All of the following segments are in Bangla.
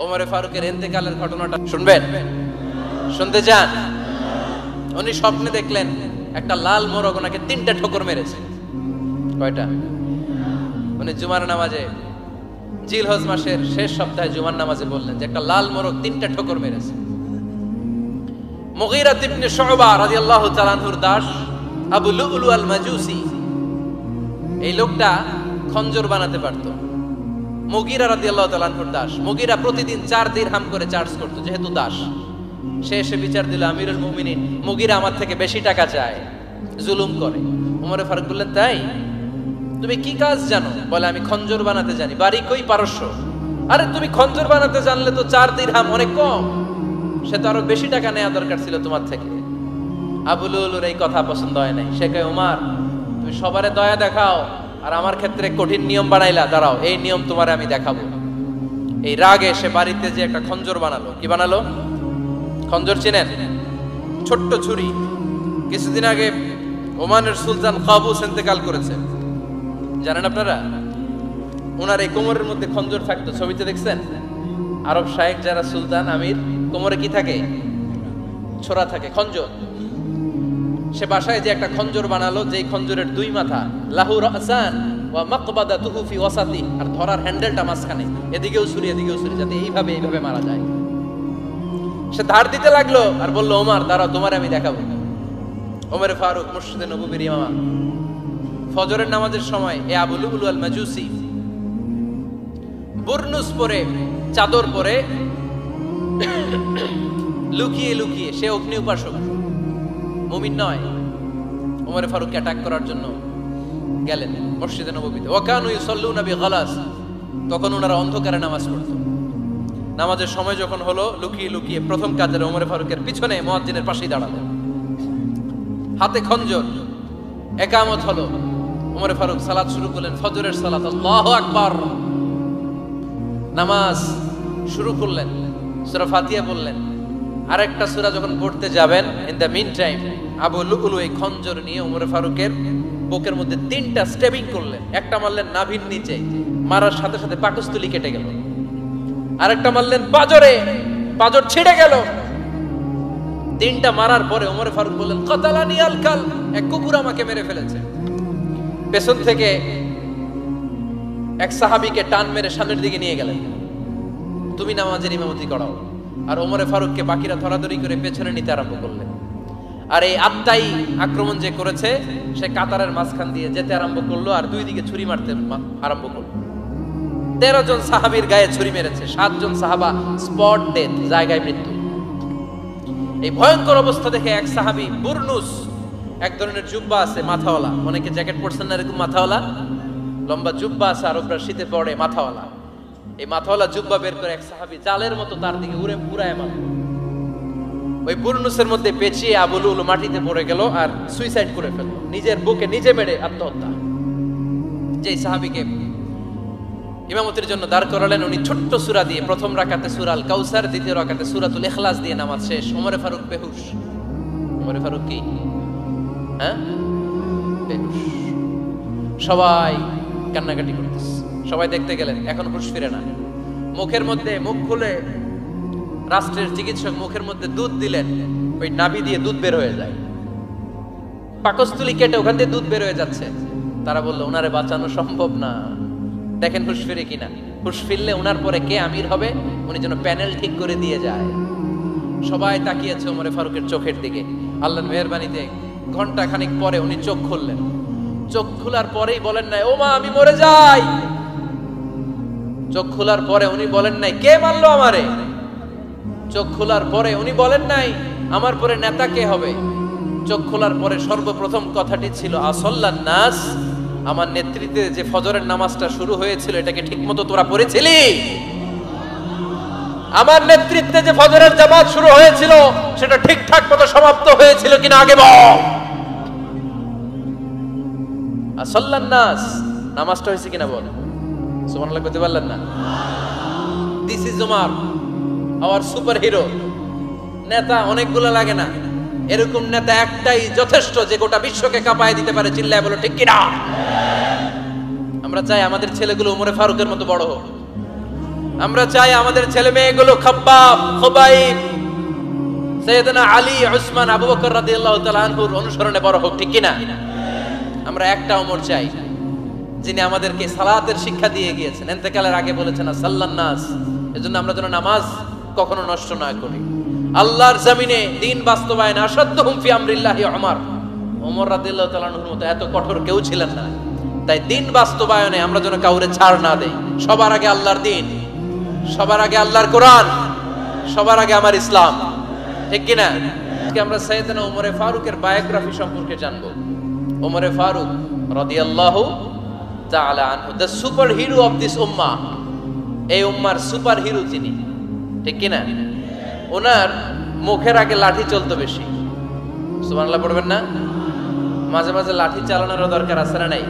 ওমরে ফারুকের ইন্তেকালের ঘটনাটা শুনবেন? শুনতে চান? উনি স্বপ্নে দেখলেন একটা লাল মোরগ ওনাকে 3টা ঠোকর মেরেছে। কয়টা? উনি জুমার নামাজে, জিলহজ মাসের শেষ সপ্তাহে জুমার নামাজে বললেন যে একটা লাল মোরগ 3টা ঠোকর মেরেছে। মুগীরা ইবনে শুবা রাদিয়াল্লাহু তাআলা আনহুর দাস আবু লুলু আল মাজুসি, এই লোকটা খঞ্জর বানাতে পারতো। মুগীরা রাদিয়াল্লাহু তাআলা আনহুর দাস। মুগীরা প্রতিদিন 4 দিরহাম করে চার্জ করতো, যেহেতু দাস। সে এসে বিচার দিল, আমিরুল মুমিনিন, মুগীরা আমার থেকে বেশি টাকা চায়, জুলুম করে। ওমরে ফারুক বললেন, তাই? তুমি কি কাজ জানো? বলে, আমি খঞ্জর বানাতে জানি। বাড়ি কই? পারস্য। আরে তুমি খঞ্জর বানাতে জানলে তো 4 দিরহাম অনেক কম, সে তো আরো বেশি টাকা নেওয়া দরকার ছিল তোমার থেকে। আবু লুলুর এই কথা পছন্দ হয় নাই। সে কয়, ওমর, তুমি সবারে দয়া দেখাও আর আমার ক্ষেত্রে কঠিন নিয়ম বানাইলা, দাঁড়াও, এই নিয়ম তোমারে আমি দেখাবো। এই রাগে সে বাড়িতে যে একটা খঞ্জর বানালো। কি বানালো? খঞ্জর চিনেন? ছোট্ট ছুরি। কিছুদিন আগে ওমানের সুলতান কাবুস ইন্তেকাল করেছে, জানেন আপনারা? ওনার এই কোমরের মধ্যে খঞ্জর থাকতো, ছবিতে দেখছেন? আরব শায়েখ যারা সুলতান, আমির, কোমরে কি থাকে? ছোরা থাকে, খঞ্জর। সে বাসায় যে একটা খঞ্জর বানালো, যেই খঞ্জরের 2 মাথা, লাহু রাসান ওয়া মাকবাদাতুহু ফি ওয়াসাতি, আর ধরার হ্যান্ডেলটা মাঝখানে, এদিকেও ছুরি এদিকেও ছুরি, যাতে এইভাবে মারা যায়। সে ধার দিতে লাগলো আর বলল, ওমর দাঁড়াও, তোমারে আমি দেখাবো। ওমরে ফারুক মসজিদে নববীর ইমাম, ফজরের নামাজের সময় এ আবু লুলু আল মাজুসি বুরনুস পরে, চাদর পরে, লুকিয়ে লুকিয়ে, সে অগ্নি উপাসক, মুমিন নয়। ওমরে ফারুককে অ্যাটাক করার জন্য গেলেন মসজিদে নববীতে। ওয়াকানু ইউসাল্লুনা বিগালাস, তখন ওনারা অন্ধকারে নামাজ পড়তো। নামাজের সময় যখন হলো, লুকিয়ে লুকিয়ে প্রথম কাজের ওমরে ফারুকের পিছনে মুয়াজ্জিনের পাশেই দাঁড়ালেন, হাতে খঞ্জর। একামত হলো, ওমরে ফারুক সালাত শুরু করলেন, ফজরের সালাত, আল্লাহু আকবার। নামাজ শুরু করলেন, সূরা ফাতিহা বললেন। আরেকটা সূরা যখন পড়তে যাবেন, in the meantime Abu Lulu এই খঞ্জর নিয়ে ওমরে ফারুকের বুকের মধ্যে 3টা স্টেবিং করলেন। একটা মারলেন নাভির নিচে, মারার সাথে সাথে পাকস্থলী কেটে গেল। আরেকটা মারলেন পাজরে, পাজর ছিঁড়ে গেল। 3টা মারার পরে ওমরে ফারুক বললেন, কাতালানি আল কাল, এক কুকুর আমাকে মেরে ফেলেছে। পেছন থেকে এক সাহাবীকে টান মেরে সামনের দিকে নিয়ে গেলেন, তুমি নামাজের ইমামতি করাও। আর ওমরে ফারুককে বাকিরা ধরাধরি করে পেছনে নিতে আরম্ভ করলেন। আর এই আত্মাই আক্রমণ যে করেছে, সে কাতারের মাঝখান দিয়ে যেতে আরম্ভ করলো আর 2 দিকে ছুরি মারতে আরম্ভ করলো। 13 জন সাহাবীর গায়ে ছুরি মেরেছে, 7 জন সাহাবা স্পট ডেথ, জায়গায় মৃত্যু। এই ভয়ঙ্কর অবস্থা দেখে এক সাহাবী বুরনুস, এক ধরনের জুব্বা আছে মাথাওয়ালা, অনেকে জ্যাকেট পরছেন না এরকম মাথাওয়ালা, লম্বা জুব্বা আছে, আরবরা শীতে পরে মাথাওয়ালা। এই মাথাওয়ালা জুব্বা বের করে এক সাহাবী জালের মতো তার দিকে উড়ায় মারল। ওই বুরনুসের মধ্যে পেঁচিয়ে আবু লুলু মাটিতে পড়ে গেল আর সুইসাইড করে ফেলল, নিজের বুকে নিজে মেরে আত্মহত্যা। যেই সাহাবীকে ইমামতির জন্য দাঁড় করালেন, উনি ছোট্ট সূরা দিয়ে, প্রথম রাকাতে সূরা আল কাউসার, দ্বিতীয় রাকাতে সূরাতুল ইখলাস দিয়ে নামাজ শেষ। ওমরে ফারুক বেহুশ। ওমরে ফারুক কি? বেহুশ। সবাই কান্নাকাটি করতেছে, সবাই দেখতে গেলেন, এখন হুঁশ ফিরে না। মুখের মধ্যে, মুখ খুলে রাষ্ট্রের চিকিৎসক মুখের মধ্যে দুধ দিলেন, ওই নাভি দিয়ে দুধ বের হয়ে যায়, পাকস্থলী কেটে ওখান দিয়ে দুধ বের হয়ে যাচ্ছে। তারা বললো, ওনারে বাঁচানো সম্ভব না, দেখেন হুঁশ ফিরে কিনা। হুঁশ ফিরলে ওনার পরে কে আমির হবে, উনি যেন প্যানেল ঠিক করে দিয়ে যায়। সবাই তাকিয়েছে ওমরে ফারুকের চোখের দিকে। আল্লাহর মেহেরবানিতে ঘন্টা খানিক পরে উনি চোখ খুললেন। চোখ খোলার পরেই বলেন নাই, ও মা আমি মরে যাই। চোখ খোলার পরে উনি বলেন নাই, কে মারলো আমারে। চোখ খোলার পরে উনি বলেন নাই, আমার পরে নেতা কে হবে। চোখ খোলার পরে সর্বপ্রথম কথাটি ছিল, আসল্লান নাস, আমার নেতৃত্বে যে ফজরের নামাজটা শুরু হয়েছিল, এটাকে ঠিকমতো তোরা পড়েছিলি? আমার নেতৃত্বে যে ফজরের জামাত শুরু হয়েছিল, সেটা ঠিকঠাক মতো সমাপ্ত হয়েছিল কিনা আগে বল। আসল্লান নাস, নামাজটা হয়েছে কিনা বল। সুবহানাল্লাহ কইতে পারলেন না? This is Umar, hour super hero. নেতা অনেকগুলো লাগে না, এরকম নেতা একটাই যথেষ্ট, যে গোটা বিশ্বকে কাঁপায় দিতে পারে। চিল্লায় বলো ঠিক কিনা? আমরা চাই আমাদের ছেলেগুলো ওমরে ফারুকের মতো বড় হোক। আমরা চাই আমাদের ছেলে মেয়েগুলো খাব্বাব, খুবাইব, সাইয়েদনা আলী, উসমান, আবু বকর রাদিয়াল্লাহু তাআলা আনহুর অনুসরণে বড় হোক, ঠিক কিনা? আমরা একটা ওমর চাই যিনি আমাদেরকে সালাতের শিক্ষা দিয়ে গিয়েছেন, ইন্তেকালের আগে বলেছেন সাল্লান নাস। এজন্য আমরা যেন নামাজ কখনো নষ্ট না করি। আল্লাহর জমিনে দ্বীন বাস্তবায়নে আসাদ্দুহুম ফি আমরিল্লাহি ওমর রাদিয়াল্লাহু তাআলা আনহুর মতো এত কঠোর কেউ ছিলেন না। তাই দ্বীন বাস্তবায়নে আমরা যেন কাউরে ছাড় না দেই। সবার আগে আল্লাহর দ্বীন, সবার আগে আল্লাহর কোরআন, সবার আগে আমার ইসলাম, ঠিক কিনা? আজকে আমরা সাইয়েদনা ওমরে ফারুকের বায়োগ্রাফি সম্পর্কে জানবো। ওমরে ফারুক রাদিয়াল্লাহু তাআলা আনহু, the super hero of this ummah. এই উম্মার সুপার হিরো তিনি, ঠিক কিনা? ওনার মুখের আগে লাঠি চলতো বেশি। সুবহানাল্লাহ পড়বেন না? মাঝে মাঝে লাঠি চালানোর দরকার আছে না নাই?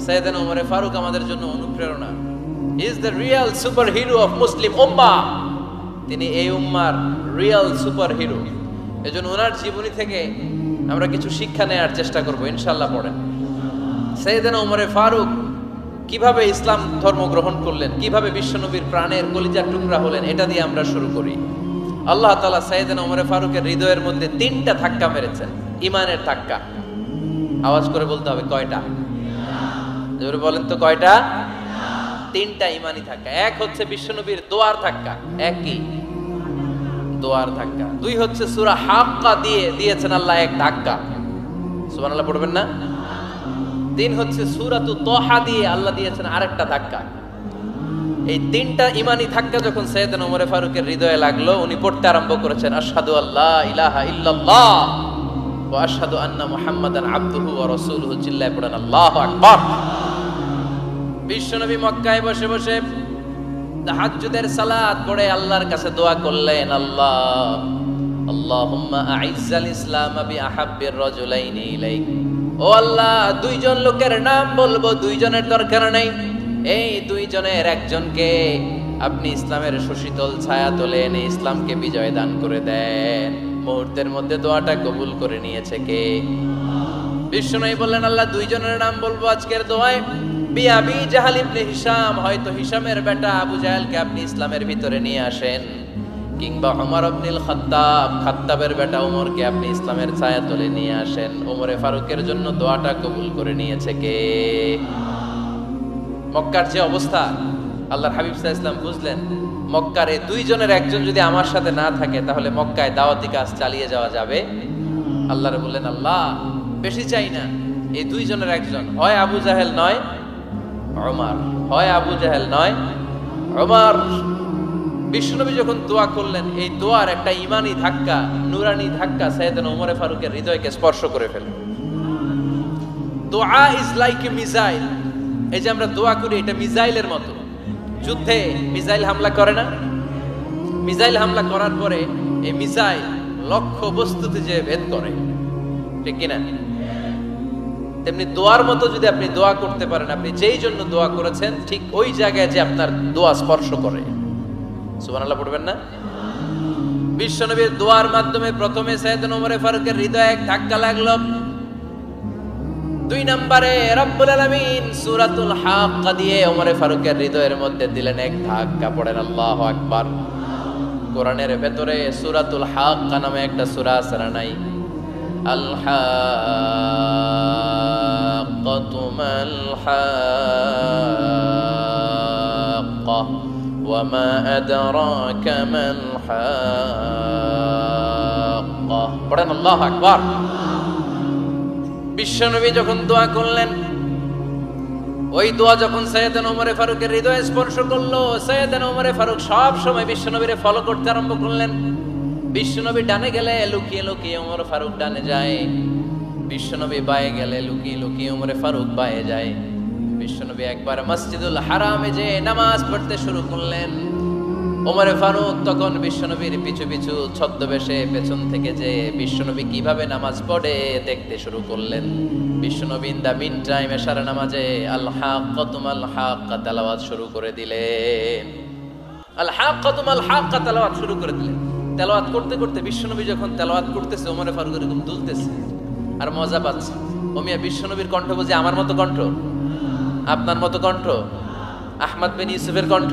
সাইয়েদনা ওমরে ফারুক আমাদের জন্য অনুপ্রেরণা। He is the real super hero of Muslim ummah. তিনি এই উম্মার রিয়েল সুপার হিরো। এজন্য ওনার জীবনী থেকে আমরা কিছু শিক্ষা নেওয়ার চেষ্টা করব ইনশাআল্লাহ। পড়েন সাইয়েদনা ওমরে ফারুক কিভাবে ইসলাম ধর্ম গ্রহণ করলেন, কিভাবে বিশ্বনবীর প্রাণের কলিজার টুকরা হলেন, এটা দিয়ে আমরা শুরু করি। আল্লাহ তাআলা সাইয়েদনা ওমরে ফারুকের হৃদয়ের মধ্যে 3টা ধাক্কা মেরেছেন, ঈমানের ধাক্কা। আওয়াজ করে বলতে হবে কয়টা? জোরে বলেন তো কয়টা? 3টা ঈমানি ধাক্কা। এক হচ্ছে বিশ্বনবীর দোয়ার ধাক্কা, এক কি? দোয়ার ধাক্কা। 2 হচ্ছে সূরা হাক্কা দিয়ে দিয়েছেন আল্লাহ এক ধাক্কা, সুবহানাল্লাহ পড়বেন না? 3 হচ্ছে সূরাতু তাহা দিয়ে আল্লাহ দিয়েছেন আরেকটা ধাক্কা। এই 3টা ঈমানি ধাক্কা যখন সাইয়েদনা ওমরে ফারুকের হৃদয়ে লাগলো, উনি পড়তে আরম্ভ করেছেন আশহাদু আল্লা ইলাহা ইল্লাল্লাহ ওয়া আশহাদু আন্না মুহাম্মাদান আবদুহু ওয়া রাসূলুহু। চিল্লায়ে পড়েন আল্লাহু আকবার। বিশ্বনবী মক্কায় বসে বসে তাহাজ্জুদের সালাত পড়ে আল্লাহর কাছে দোয়া করলেন, আল্লাহুম্মা আইজ্জাল ইসলাম বিআহাব্বির রাজুলাইনি ইলাইক। ও আল্লাহ, 2 জন লোকের নাম বলবো, 2 জনের দরকার নাই। এই 2 জনের একজনকে আপনি ইসলামের সুশীতল ছায়া তোলে এনে ইসলামকে বিজয় দান করে দেন। মুহূর্তের মধ্যে দোয়াটা কবুল করে নিয়েছে কে? বিশ্বনবী বললেন, আল্লাহ 2 জনের নাম বলবো আজকের দোয়ায়। আবি জাহাল ইবনে হিশাম, হয়তো হিশামের বেটা আবু জাহেলকে আপনি ইসলামের ভিতরে নিয়ে আসেন, কিংবা ওমর ইবনুল খাত্তাব, খাত্তাবের বেটা ওমরকে আপনি ইসলামের ছায়া তলে নিয়ে আসেন। ওমরে ফারুকের জন্য দোয়াটা কবুল করে নিয়েছে কে? মক্কার যে অবস্থা, আল্লাহর হাবিব সাল্লাল্লাহু আলাইহি ওয়াসাল্লাম বুঝলেন মক্কার এই 2 জনের একজন যদি আমার সাথে না থাকে তাহলে মক্কায় দাওয়াতি কাজ চালিয়ে যাওয়া যাবে। আল্লাহর বললেন, আল্লাহ বেশি চাই না, এই 2 জনের একজন, হয় আবু জাহেল নয় ওমর, হয় আবু জাহেল নয় ওমর। বিশ্বনবী যখন দোয়া করলেন, এই দোয়ার একটা ঈমানি ধাক্কা, নূরানি ধাক্কা সাইয়েদনা ওমরে ফারুকের হৃদয়কে স্পর্শ করে ফেলল। দোয়া ইজ লাইক এ মিসাইল। এই যে আমরা দোয়া করি, এটা মিসাইলের মতো। যুদ্ধে মিসাইল হামলা করে না? মিসাইল হামলা করার পরে এই মিসাইল লক্ষ্য বস্তুতে যে ভেদ করে, ঠিক কিনা? তেমনি দোয়ার মতো যদি আপনি দোয়া করতে পারেন, আপনি যেই জন্য দোয়া করেছেন ঠিক ওই জায়গায় যে আপনার দোয়া স্পর্শ করে। সুবহানাল্লাহ পড়বেন না? বিশ্বনবীর দোয়ার মাধ্যমে প্রথমে সাইয়েদনা ওমরে ফারুকের হৃদয়ে এক ধাক্কা লাগলো। 2 নম্বরে রব্বুল আলামিন সূরাতুল হাক্কা দিয়ে ওমরে ফারুকের হৃদয়ের মধ্যে দিলেন এক ধাক্কা। পড়েন আল্লাহু আকবার। কোরআনের ভেতরে সূরাতুল হাক্কা নামে একটা সূরা আছে না নাই? আল হাক্কাতু মাল হাক্কা ওয়া মা আদরাকা মাল হাক্কা। পড়েন আল্লাহু আকবার। বিশ্বনবী যখন দোয়া করলেন, ওই দোয়া যখন সাইয়েদনা ওমরে ফারুকের হৃদয়ে স্পর্শ করলো, সাইয়েদনা ওমরে ফারুক সব সময় বিশ্বনবীরে ফলো করতে আরম্ভ করলেন। বিশ্বনবী ডানে গেলে লুকিয়ে লুকিয়ে ওমর ফারুক ডানে যায়, বিশ্বনবী বায়ে গেলে লুকিয়ে লুকিয়ে ওমরে ফারুক বায়ে যায়। বিশ্বনবী একবার মসজিদুল হারামে যে নামাজ পড়তে শুরু করলেন, ওমরে ফারুক তখন বিশ্বনবীর পিছু পিছু ছদ্মবেশে পেছন থেকে যে বিশ্বনবী কিভাবে নামাজ পড়ে দেখতে শুরু করলেন। বিশ্বনবী ইন দা মিন টাইম এশার নামাজে আল হাক্কাতু মাল হাক্কা তেলাওয়াত শুরু করে দিলেন। আল হাক্কাতু মাল হাক্কা তেলাওয়াত শুরু করে দিলেন। তেলাওয়াত করতে করতে বিশ্বনবী যখন তেলাওয়াত করতেছে, ওমরে ফারুক এরকম দুলতেছে আর মজা পাচ্ছে। ও মিয়া, বিশ্বনবীর কণ্ঠ বুঝি আমার মতো কণ্ঠ, আপনার মতো কণ্ঠ? আহমদ বিন ইউসুফের কণ্ঠ,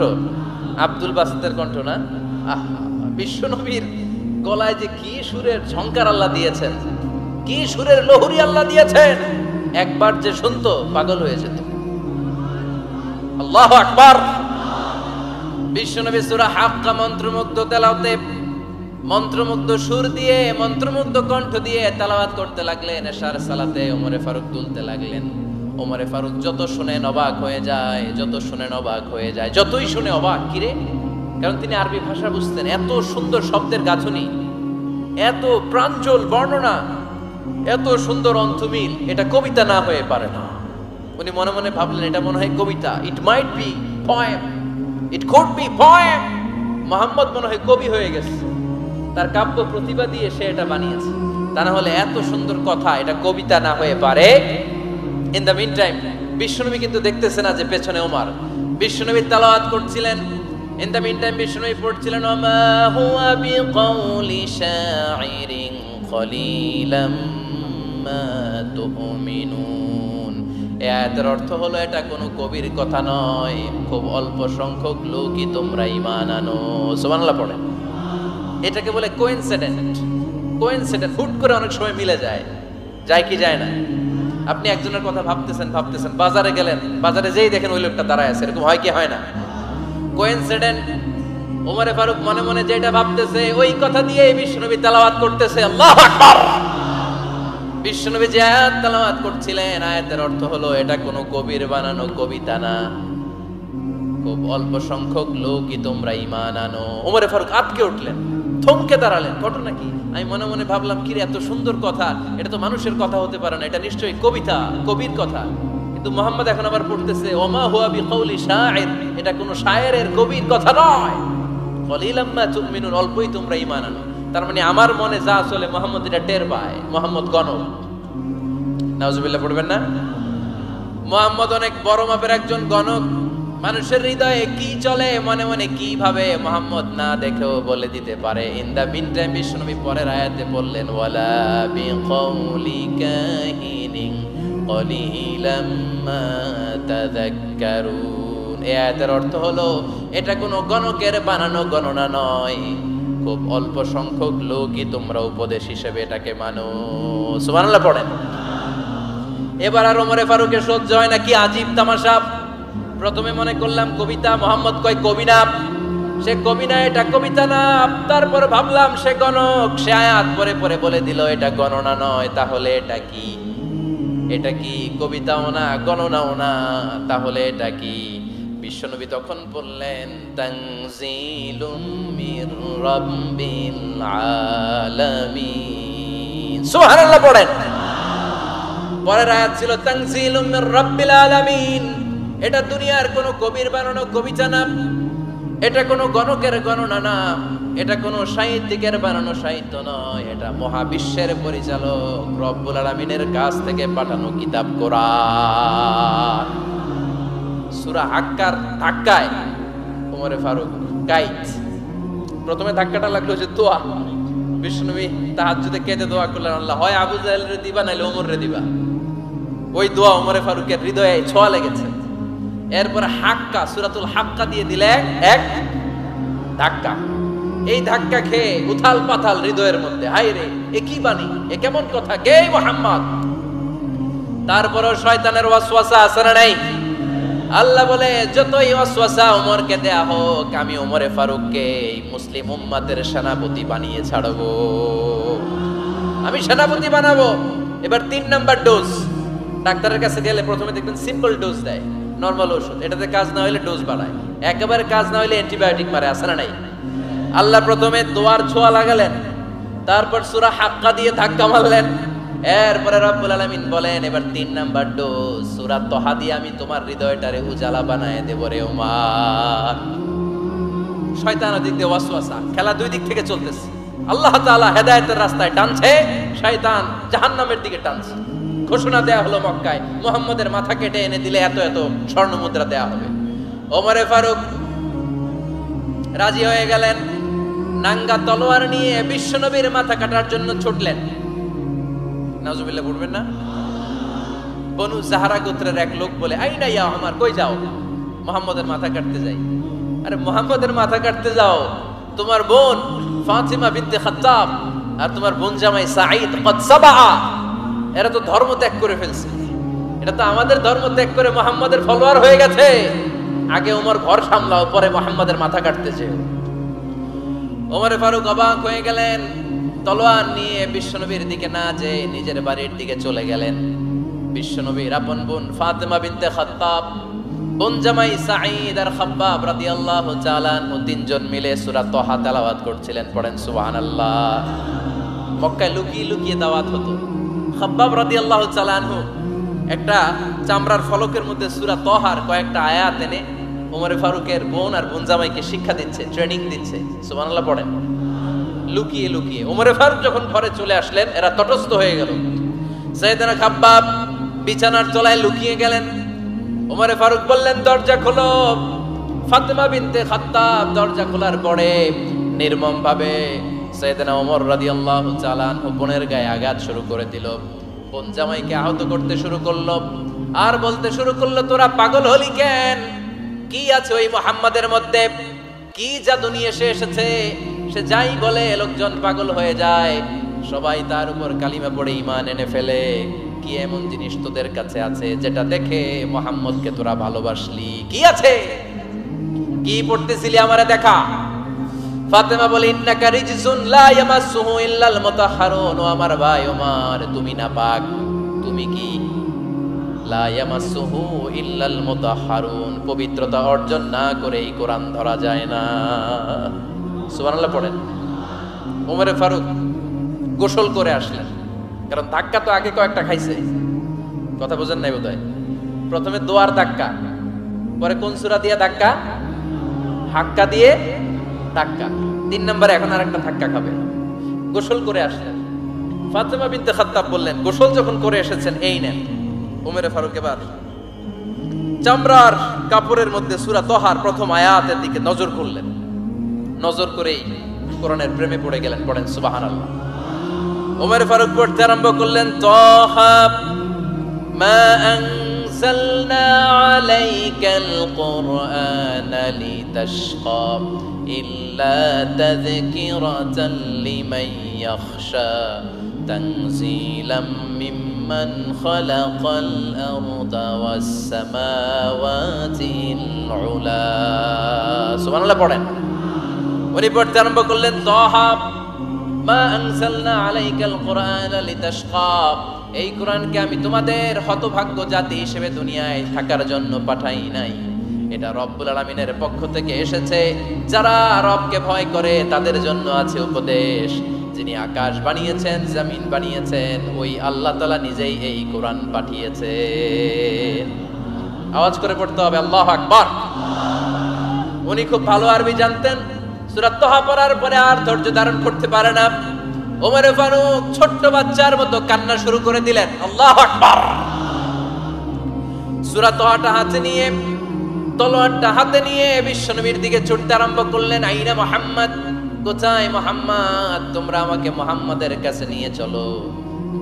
আব্দুল বাসিতের কণ্ঠ না? বিশ্ব নবীর গলায় যে কি সুরের ঝংকার আল্লাহ দিয়েছেন, কি সুরের লহরী আল্লাহ দিয়েছেন, একবার যে শুনতো পাগল হয়ে যেত। আল্লাহু আকবার। বিশ্ব নবী সূরা হাক্কা মন্ত্রমুগ্ধ তেলাওয়াতে, মন্ত্রমুগ্ধ সুর দিয়ে, মন্ত্রমুগ্ধ কণ্ঠ দিয়ে তেলাওয়াত করতে লাগলেন। এশার সালাতে ওমরে ফারুক তুলতে লাগলেন। ওমরে ফারুক যত শুনেন অবাক হয়ে যায়, যত শুনেন অবাক হয়ে যায়, যতই শুনে অবাক। কিরে? কারণ তিনি আরবি ভাষা বুঝতেন। এত সুন্দর শব্দের গাঁথনি, এত প্রাঞ্জল বর্ণনা, এত সুন্দর অন্তমিল, এটা কবিতা না হয়ে পারে না। উনি মনে মনে ভাবলেন এটা মনে হয় কবিতা। It might be poem, it could be poem. Muhammad মনে হয় কবি হয়ে গেছে, তার কাব্য প্রতিভা দিয়ে সে এটা বানিয়েছে। তা না হলে এত সুন্দর কথা, এটা কবিতা না হয়ে পারে। ইন দ্য মিন টাইম বিশ্বনবী কিন্তু দেখতেছে না যে পেছনে ওমর। বিশ্বনবী তেলাওয়াত করছিলেন। ইন দ্য মিন টাইম বিশ্বনবী পড়ছিলেন ওমা হুয়া বিকাউলি শাইরিন কলিলাম মা তুমিনুন। এই আয়াতের অর্থ হলো এটা কোনো কবির কথা নয়, খুব অল্প সংখ্যক লোকই তোমরা ঈমান আনো। সুবহানাল্লাহ পড়েন। এটাকে বলে কোইনসিডেন্ট। কোইনসিডেন্ট, হুট করে অনেক সময় মিলে যায়, যায় কি যায় না? আপনি একজনের কথা ভাবতেছেন ভাবতেছেন, বাজারে গেলেন, বাজারে যেই দেখেন ওই লোকটা দাঁড়ায় আছে। এরকম হয় কি হয় না? কোইনসিডেন্ট। ওমরে ফারুক মনে মনে যেটা ভাবতেছে ওই কথা দিয়ে বিশ্বনবী তেলাওয়াত করতেছে। আল্লাহু আকবার। বিশ্বনবী যে আয়াত তেলাওয়াত করছিলেন, আয়াতের অর্থ হলো এটা কোনো কবির বানানো কবিতা না, খুব অল্প সংখ্যক লোকই তোমরা ঈমান আনো। ওমরে ফারুক আটকে উঠলেন, থমকে দাঁড়ালেন। ঘটনা কি? আমি মনে মনে ভাবলাম কি রে, এত সুন্দর কথা, এটা তো মানুষের কথা হতে পারে না, এটা নিশ্চয়ই কবিতা, কবির কথা। কিন্তু মুহাম্মদ এখন আবার পড়তেছে ওমা হুয়া বিকাউলি শাইর, এটা কোনো শায়েরের, কবির কথা নয়। কলিলাম মা তুমিনুন, অল্পই তোমরা ঈমান আনো। তার মানে আমার মনে যা চলে মুহাম্মদ এটা টের পায়। মুহাম্মদ গণক। নাউজুবিল্লাহ পড়বেন না? মুহাম্মদ অনেক বড় মাপের একজন গণক। মানুষের হৃদয়ে কি চলে, মনে মনে কি ভাবে, মুহাম্মদ না দেখেও বলে দিতে পারে। ইন দা মিন টাইম বিশ্বনবী পরের আয়াতে বললেন ওয়ালা বিকাউলি কাহিনিন কলিলাম মা তাযাক্কারুন। এই আয়াতের অর্থ হলো এটা কোনো গণকের বানানো গণনা নয়, খুব অল্প সংখ্যক লোকই তোমরা উপদেশ হিসেবে এটাকে মানো। সুবহানাল্লাহ পড়েন। এবার আর ওমরে ফারুকের সহ্য হয় না, কি আজীব তামাশা। প্রথমে মনে করলাম কবিতা, মোহাম্মদ কয় কবি না, সে কবি না, এটা কবিতা না। তারপর ভাবলাম সে গণক, সে আয়াত পরে পরে বলে দিল এটা গণনা নয়। তাহলে এটা কি? এটা কি কবিতাও না, গণনাও না, তাহলে এটা কি? বিশ্বনবী তখন বললেন তানজিলুম মির রাব্বিল আলামিন। সুবহানাল্লাহ পড়েন। পরের আয়াত ছিল তানজিলুম মির রাব্বিল আলামিন। এটা দুনিয়ার কোনো কবির বানানো কবিতা না, এটা কোনো গণকের গণনা না, এটা কোনো সাহিত্যিকের বানানো সাহিত্য নয়, এটা মহাবিশ্বের পরিচালক রব্বুল আলামিনের কাছ থেকে পাঠানো কিতাব কোরআন। সূরা হাক্কার ধাক্কায় ওমরে ফারুক গাইড। প্রথমে ধাক্কাটা লাগলো যে দোয়া। বিশ্বনবী তাহাজ্জুদে কেঁদে দোয়া করলেন, আল্লাহ হয় আবু জাহেলরে দিবা নাইলে ওমররে দিবা। ওই দোয়া ওমরে ফারুকের হৃদয়ে ছোঁয়া লেগেছে। এরপর হাক্কা, সূরাতুল হাক্কা দিয়ে দিলে এক ধাক্কা। এই ধাক্কা খেয়ে উথাল পাথাল হৃদয়ের মধ্যে, হায় রে এ কি বাণী, এ কেমন কথা, কে মুহাম্মদ? তারপরও শয়তানের ওয়াসওয়াসা আছে না নাই? আল্লাহ বলে যতই ওয়াসওয়াসা ওমরকে দেয়া হোক, আমি ওমরে ফারুককে মুসলিম উম্মতের সেনাপতি বানিয়ে ছাড়বো, আমি সেনাপতি বানাবো। এবার 3 নাম্বার ডোজ। ডাক্তারের কাছে গেলে প্রথমে দেখবেন সিম্পল ডোজ দেয়, নরমাল ওষুধ, এটাতে কাজ না হলে ডোজ বাড়ায়, একেবারে কাজ না হলে অ্যান্টিবায়োটিক মারে, আছে না নাই? আল্লাহ প্রথমে দোয়ার ছোঁয়া লাগালেন, তারপর সূরা হাক্কা দিয়ে ধাক্কা মারলেন, এরপরে রব্বুল আলামিন বলেন এবার 3 নাম্বার ডোজ সূরা তহা দিয়ে আমি তোমার হৃদয়টারে উজালা বানায় দেব রে ওমর। শয়তান ওদিক দিয়ে ওয়াসওয়াসা, খেলা দুই দিক থেকে চলতেছে। আল্লাহ তাআলা হেদায়েতের রাস্তায় টানছে, শয়তান জাহান্নামের দিকে টানছে। ঘোষণা দেয়া হলো মক্কায়, মুহাম্মদের মাথা কেটে এনে দিলে এত এত স্বর্ণ মুদ্রা দেয়া হবে। ওমরে ফারুক রাজি হয়ে গেলেন, নাঙ্গা তলোয়ার নিয়ে বিশ্বনবীর মাথা কাটার জন্য ছুটলেন। নাউজুবিল্লাহ পড়বেন না? বনু জাহরা গোত্রের এক লোক বলে, আইনা ইয়া ওমর, কই যাও? মুহাম্মদের মাথা কাটতে যাই। আরে মুহাম্মদের মাথা কাটতে যাও, তোমার বোন ফাতিমা বিনতে খাত্তাব আর তোমার বোন জামাই সাঈদ কদ সাবা, এরা তো ধর্ম ত্যাগ করে ফেলছে। এটা তো আমাদের ধর্ম ত্যাগ করে মুহাম্মদের ফলোয়ার হয়ে গেছে। আগে ওমর ঘর সামলাও, পরে মুহাম্মদের মাথা কাটতে যেও। ওমর ফারুক অবাক হয়ে গেলেন, তলোয়ার নিয়ে বিশ্বনবীর দিকে না যেয়ে নিজের বাড়ির দিকে চলে গেলেন। বিশ্বনবীর আপন বোন ফাতিমা বিনতে খাত্তাব, বোন জামাই সাঈদ আর খাব্বাব রাদিয়াল্লাহু তাআলা আনহু তিনজন মিলে সূরা তাহা তেলাওয়াত করছিলেন। পড়েন সুবহানাল্লাহ। মক্কায় লুকিয়ে লুকিয়ে দাওয়াত হতো। খাব্বাব রাদিয়াল্লাহু তাআলা আনহু একটা চামড়ার ফলকের মধ্যে সূরা তাহার কয়েকটা আয়াত এনে ওমর ফারুকের বোন আর বোন জামাইকে শিক্ষা দিচ্ছে, ট্রেনিং দিচ্ছে। সুবহানাল্লাহ পড়েন। লুকিয়ে লুকিয়ে ওমর ফারুক যখন ঘরে চলে আসলেন, এরা তটস্থ হয়ে গেল। সাইয়েদনা খাব্বাব বিছানার তলায় লুকিয়ে গেলেন। ওমর ফারুক বললেন, দরজা খোলো। ফাতিমা বিনতে খাত্তাব দরজা খোলার পরে নির্মম ভাবে সাইয়েদনা ওমর রাদিয়াল্লাহু তাআলা আনহু বোনের গায়ে আঘাত শুরু করে দিল। বোন জামাইকে আহত করতে শুরু করলো আর বলতে শুরু করলো, তোরা পাগল হলি কেন? কি আছে ওই মুহাম্মাদের মধ্যে? কি জাদু নিয়ে সে এসেছে? সে যাই বলে লোকজন পাগল হয়ে যায়, সবাই তার উপর কালিমা পড়ে ঈমান এনে ফেলে। কি এমন জিনিস তোদের কাছে আছে যেটা দেখে মুহাম্মদকে তোরা ভালোবাসলি? কি আছে? কি পড়তেছিলি আমারে দেখা। ফাতেমা বলে, ইন্নাকা রিজসুন লা ইয়ামাসসুহু ইল্লাল মুতাহহারুন। ও আমার ভাই ওমর, তুমি নাপাক। তুমি কি? লা ইয়ামাসসুহু ইল্লাল মুতাহহারুন, পবিত্রতা অর্জন না করে এই কোরআন ধরা যায় না। সুবহানাল্লাহ পড়েন। ওমর ফারুক গোসল করে আসলেন, কারণ ধাক্কা তো আগে কয়েকটা খাইছে। কথা বোঝেন নাই বোধহয়? প্রথমে দোয়ার ধাক্কা, পরে কোন সূরা দিয়ে ধাক্কা? হাক্কা দিয়ে ধাক্কা। 3 নম্বরে এখন আরেকটা ধাক্কা খাবে। গোসল করে আসলেন। ফাতিমা বিনতে খাত্তাব বললেন, গোসল যখন করে এসেছেন, এই নেন। ওমর ফারুক এবার চামড়ার কাপড়ের মধ্যে সূরা তাহার প্রথম আয়াতের দিকে নজর করলেন। নজর করেই কোরআনের প্রেমে পড়ে গেলেন। পড়েন সুবহানাল্লাহ। ওমর ফারুক পড়তে আরম্ভ করলেন, তাহা মা আনজালনা আলাইকাল কুরআনা লিতাশকা ইল্লা তাযকিরাতাল লিমান ইয়াখশা তানজিলাম মিম্মান খালাকাল আরদা ওয়াস সামাওয়াতিল উলা। সুবহানাল্লাহ পড়েন। উনি পড়তে আরম্ভ করলেন, তাহা মা আনজালনা আলাইকাল কুরআনা লিতাশকা, এই কোরআনকে আমি তোমাদের হতভাগ্য জাতি হিসেবে দুনিয়ায় থাকার জন্য পাঠাই নাই। এটা রব্বুল আলামিনের পক্ষ থেকে এসেছে। যারা রবকে ভয় করে তাদের জন্য আছে উপদেশ। যিনি আকাশ বানিয়েছেন, জমিন বানিয়েছেন, ওই আল্লাহ তাআলা নিজেই এই কোরআন পাঠিয়েছেন। আওয়াজ করে পড়তে হবে আল্লাহু আকবার। উনি খুব ভালো আরবি জানতেন। সূরা তাহা পড়ার পরে আর ধৈর্য ধারণ করতে পারে না। ওমর ফারুক ছোট্ট বাচ্চার মতো কান্না শুরু করে দিলেন। আল্লাহু আকবার। সূরা তাহাটা হাতে নিয়ে, তলোয়ারটা হাতে নিয়ে বিশ্বনবীর দিকে ছুটতে আরম্ভ করলেন। আইনা মুহাম্মদ, কোথায় মুহাম্মদ? তোমরা আমাকে মুহাম্মাদের কাছে নিয়ে চলো।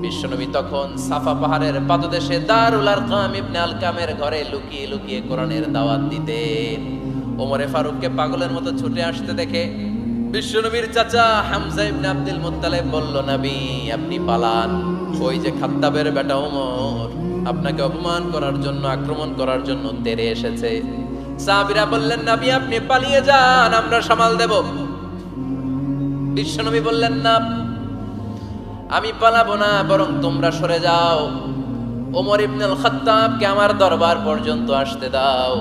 বিশ্বনবী তখন সাফা পাহাড়ের পাদদেশে দারুল আরকাম ইবনে আলকামের ঘরে লুকিয়ে লুকিয়ে কোরআনের দাওয়াত দিতেন। ওমর ফারুককে পাগলের মতো ছুটে আসতে দেখে বিশ্বনবীর চাচা হামজা ইবনে আব্দুল মুত্তালিব বলল, নবী আপনি পালান। ওই যে খাত্তাবের বেটা ওমর আপনাকে অপমান করার জন্য, আক্রমণ করার জন্য তেড়ে এসেছে। সাহাবীরা বললেন, নবী আপনি পালিয়ে যান, আমরা সামাল দেব। বিশ্বনবী বললেন, না আমি পালাবো না, বরং তোমরা সরে যাও। ওমর ইবনে আল খাত্তাবকে আমার দরবার পর্যন্ত আসতে দাও।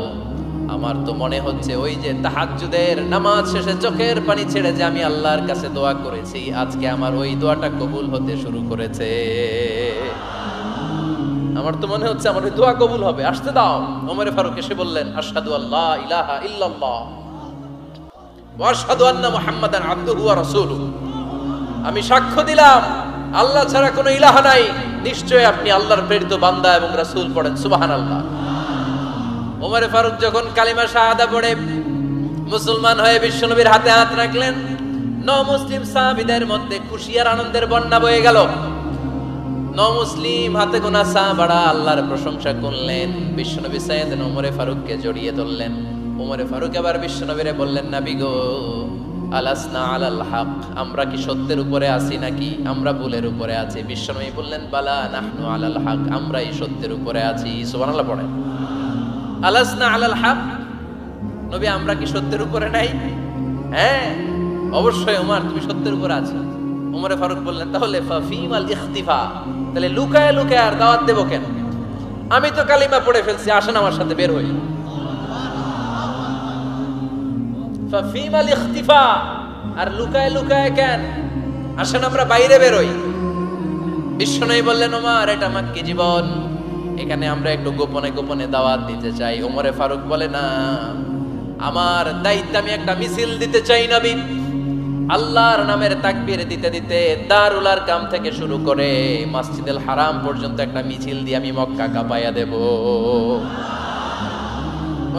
আমার তো মনে হচ্ছে ওই যে তাহাজ্জুদের নামাজ শেষে চোখের পানি ছেড়ে যে আমি আল্লাহর কাছে দোয়া করেছি, আজকে আমার ওই দোয়াটা কবুল হতে শুরু করেছে। আমার তো মনে হচ্ছে আমার ওই দোয়া কবুল হবে, আসতে দাও। ওমর ফারুক এসে বললেন, আশহাদু আল্লা ইলাহা ইল্লাল্লাহ ওয়া আশহাদু আন্না মুহাম্মাদান আবদুহু ওয়া রাসূলুহু, আমি সাক্ষ্য দিলাম আল্লাহ ছাড়া কোনো ইলাহ নাই, নিশ্চয়ই আপনি আল্লাহর প্রেরিত বান্দা এবং রাসূল। পড়েন সুবহানাল্লাহ। ওমর ফারুক যখন কালিমা শাহাদা পড়ে মুসলমান হয়ে বিশ্বনবীর হাতে হাত রাখলেন, মুসলিম সাহাবীদের মধ্যে খুশি আর আনন্দের বন্যা বয়ে গেল। মুসলিম হাতে গোনা সাহাবারা আল্লাহর প্রশংসা করলেন। বিশ্বনবী সাইয়েদনা ওমরে ফারুককে জড়িয়ে ধরলেন। ওমরে ফারুক এবার বিশ্বনবীরে বললেন, নবী গো, আলাসনা আলাল হক, আমরা কি সত্যের উপরে আছি নাকি আমরা ভুলের উপরে আছি? বিশ্বনবী বললেন, বালা নাহনু আলাল হক, আমরা এই সত্যের উপরে আছি। সুবহানাল্লাহ পড়েন। আলাসনা আলাল হক, নবী আমরা কি সত্যের উপরে নাই? হ্যাঁ অবশ্যই ওমর, তুমি সত্যের উপরে আছো। ওমরে ফারুক বললেন, তাহলে ফাফিমাল ইখতিফা, তাহলে লুকায় লুকায় আর দাওয়াত দেব কেন? আমি তো কালিমা পড়ে ফেলছি, আসেন আমার সাথে বের হই। ফাফিমাল ইখতিফা, আর লুকায় লুকায় কেন? আসেন আমরা বাইরে বের হই। বিশ্বনবী বললেন, ওমর এটা মাক্কি জীবন, এখানে আমরা একটু গোপনে গোপনে দাওয়াত দিতে চাই। ওমরে ফারুক বলে, না, আমার দায়িত্ব, আমি একটা মিছিল দিতে চাই নবী। আল্লাহর নামের তাকবীর দিতে দিতে দারুল আরকাম থেকে শুরু করে মসজিদুল হারাম পর্যন্ত একটা মিছিল দিয়ে আমি মক্কা কাঁপাইয়া দেব।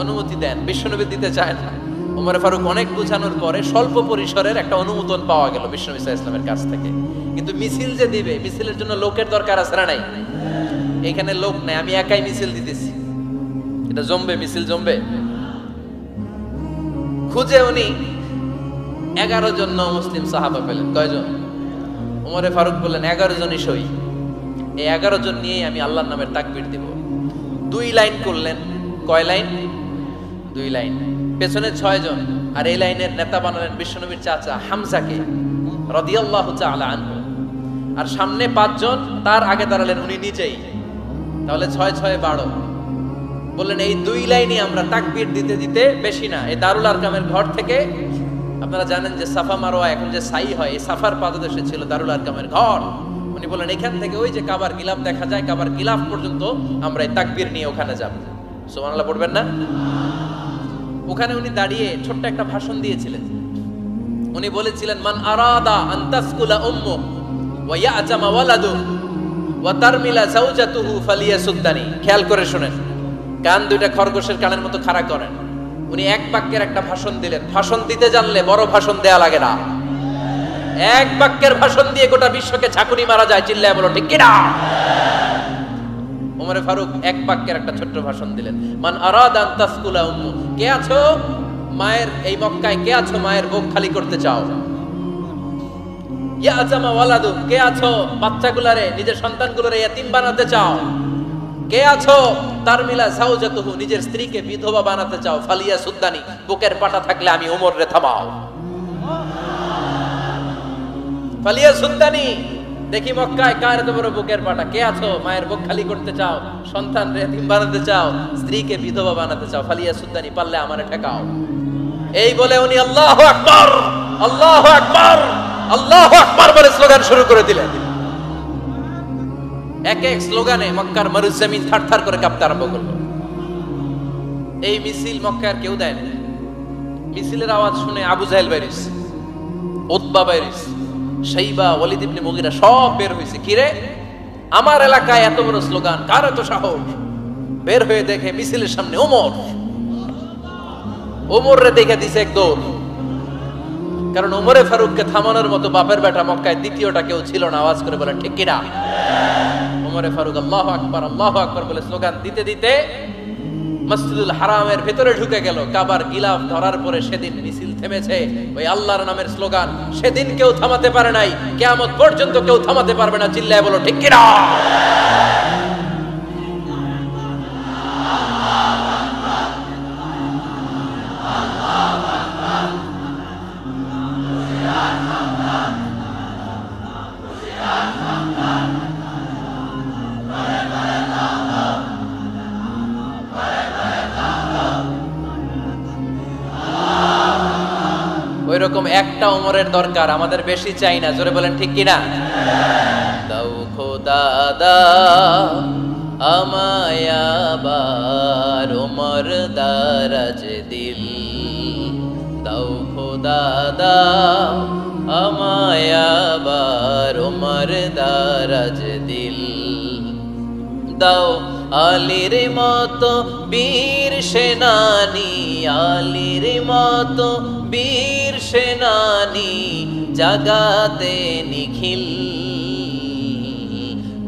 অনুমতি দেন। বিশ্বনবী দিতে চায় না। ওমর ফারুক অনেক বুঝানোর পরে স্বল্প পরিসরের একটা অনুমোদন পাওয়া গেল বিশ্বনবী সাল্লাল্লাহু আলাইহি ওয়াসাল্লামের কাছ থেকে। কিন্তু মিছিল যে দিবে, মিছিলের জন্য লোকের দরকার আছে না নাই? এখানে লোক নাই, আমি একাই মিছিল দিতেছি। এটা জমবে, মিছিল জমবে। খুঁজে উনি 11 জন মুসলিম সাহাবা পেলেন। কয়জন? ওমরে ফারুক বললেন, 11 জনই সই। এই 11 জন নিয়েই আমি আল্লাহর নামের তাকবীর দিব। 2 লাইন করলেন। কয় লাইন? 2 লাইন। পেছনে 6 জন, আর এই লাইনের নেতা বানালেন বিশ্বনবীর চাচা হামজাকে রাদিয়াল্লাহু তাআলা আনহু। আর সামনে 5 জন, তার আগে দাঁড়ালেন উনি নিজেই। তাহলে 6 6 12। বললেন, এই 2 লাইনই আমরা তাকবীর দিতে দিতে, বেশি না, এই দারুল আরকামের ঘর থেকে, আপনারা জানেন যে সাফা মারওয়া এখন যে সাই হয়, এই সাফার পাদদেশে ছিল দারুল আরকামের ঘর। উনি বললেন, এখান থেকে ওই যে কাবার গিলাফ দেখা যায়, কাবার গিলাফ পর্যন্ত আমরা এই তাকবীর নিয়ে ওখানে যাব। সুবহানাল্লাহ পড়বেন না? ওখানে উনি দাঁড়িয়ে ছোট্ট একটা ভাষণ দিয়েছিলেন। উনি বলেছিলেন, মান আরাদা আন তাসকুলা উম্মু ওয়া ইয়াজামা ওয়ালাদু ওয়া তারমিলা যাওজাতুহু ফালিয়াসুদ্দানি। খেয়াল করে শুনেন, কান দুইটা খরগোশের কানের মতো খাড়া করেন। উনি এক বাক্যের একটা ভাষণ দিলেন। ভাষণ দিতে জানলে বড় ভাষণ দেয়া লাগে না। এক বাক্যের ভাষণ দিয়ে গোটা বিশ্বকে ঝাঁকুনি মারা যায়। চিল্লায় বলো ঠিক কিনা? ওমরে ফারুক এক বাক্যের একটা ছোট্ট ভাষণ দিলেন। মান আরাদা আন তাসকুলা উম্মু, কে আছো মায়ের এই মক্কায়, কে আছো মায়ের বুক খালি করতে চাও? ইয়াজামা ওয়ালাদু, কে আছো বাচ্চাগুলারে, নিজের সন্তানগুলোরে ইয়াতিম বানাতে চাও? কে আছো তারমিলা যাওজাতুহু, নিজের স্ত্রীকে বিধবা বানাতে চাও? ফালিয়া সুদ্দানি, বুকের পাটা থাকলে আমি ওমর রে থামাও। ফালিয়া সুদ্দানি, দেখি মক্কায় কার এত বড় বুকের পাটা। কে আছো মায়ের বুক খালি করতে চাও, সন্তান রে এতিম বানাতে চাও, স্ত্রীকে বিধবা বানাতে চাও? ফালিয়া সুদ্দানি, পারলে আমারে ঠেকাও। এই বলে উনি আল্লাহু আকবার, আল্লাহু আকবার, আল্লাহু আকবার বলে স্লোগান শুরু করে দিলেন। এক এক স্লোগানে মক্কার মরুজমিন থারথার করে কাঁপতে আরম্ভ করলো। এই মিছিল মক্কার কেউ দেয় না। মিছিলের আওয়াজ শুনে আবু জাহেল বাইরিস, উতবা বাইরিস, শাইবা, ওয়ালিদ ইবনে মুগিরা সব বের হয়েছে। কিরে, আমার এলাকায় এত বড় স্লোগান, কার এত সাহস? বের হয়ে দেখে মিছিলের সামনে ওমর। ওমর রে দেখে দিছে এক দৌড়। কারণ ওমরে ফারুককে থামানোর মতো বাপের বেটা মক্কায় দ্বিতীয়টা কেউ ছিল না। আওয়াজ করে বলেন ঠিক কিনা? ওমরে ফারুক আল্লাহু আকবার, আল্লাহু আকবার বলে স্লোগান দিতে দিতে মসজিদুল হারামের ভেতরে ঢুকে গেল। কাবার গিলাফ ধরার পরে সেদিন মিছিল থেমেছে। ওই আল্লাহর নামের স্লোগান সেদিন কেউ থামাতে পারে নাই, কিয়ামত পর্যন্ত কেউ থামাতে পারবে না। চিল্লায় বলো ঠিক কিনা? ওইরকম একটা ওমরের দরকার, আমাদের বেশি চাই না। জোরে বলেন ঠিক কিনা? দাও খোদা দাও আমায় আবার ওমর দারাজ দিল, দাও খোদা দাও আমায় আবার ওমর দারাজ দিল, দাও আলীর মতো বীর সেনানি, আলীর মতো বীর সেনানি জাগাতে নিখিল,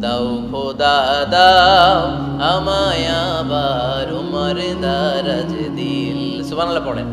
দাও খোদা দাও আমায় আবার উমর দারাজ দিল। সুবহানাল্লাহ পড়েন।